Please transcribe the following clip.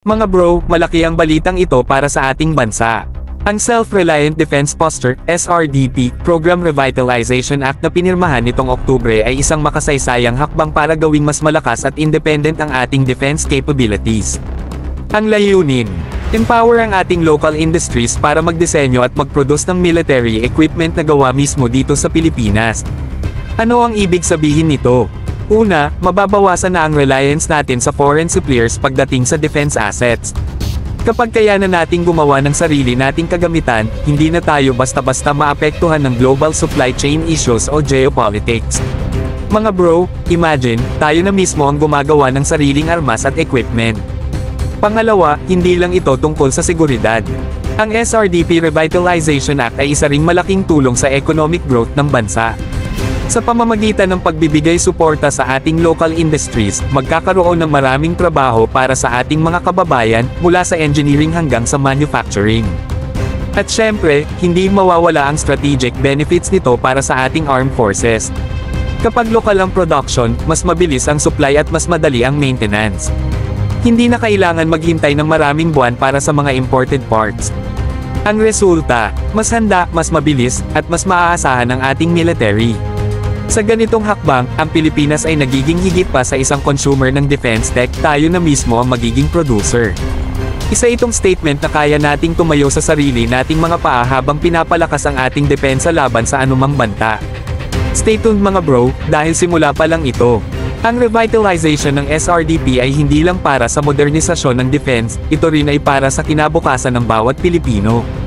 Mga bro, malaki ang balitang ito para sa ating bansa. Ang Self-Reliant Defense Posture, SRDP, Program Revitalization Act na pinirmahan nitong Oktubre ay isang makasaysayang hakbang para gawing mas malakas at independent ang ating defense capabilities. Ang layunin, empower ang ating local industries para magdisenyo at mag-produce ng military equipment na gawa mismo dito sa Pilipinas. Ano ang ibig sabihin nito? Una, mababawasan na ang reliance natin sa foreign suppliers pagdating sa defense assets. Kapag kaya na nating gumawa ng sarili nating kagamitan, hindi na tayo basta-basta maapektuhan ng global supply chain issues o geopolitics. Mga bro, imagine, tayo na mismo ang gumagawa ng sariling armas at equipment. Pangalawa, hindi lang ito tungkol sa seguridad. Ang SRDP Revitalization Act ay isa ring malaking tulong sa economic growth ng bansa. Sa pamamagitan ng pagbibigay suporta sa ating local industries, magkakaroon ng maraming trabaho para sa ating mga kababayan, mula sa engineering hanggang sa manufacturing. At syempre, hindi mawawala ang strategic benefits nito para sa ating armed forces. Kapag lokal ang production, mas mabilis ang supply at mas madali ang maintenance. Hindi na kailangan maghintay ng maraming buwan para sa mga imported parts. Ang resulta, mas handa, mas mabilis, at mas maaasahan ang ating military. Sa ganitong hakbang, ang Pilipinas ay nagiging higit pa sa isang consumer ng defense tech, tayo na mismo ang magiging producer. Isa itong statement na kaya nating tumayo sa sarili nating mga paa habang pinapalakas ang ating depensa laban sa anumang banta. Stay tuned mga bro, dahil simula pa lang ito. Ang revitalization ng SRDP ay hindi lang para sa modernisasyon ng defense, ito rin ay para sa kinabukasan ng bawat Pilipino.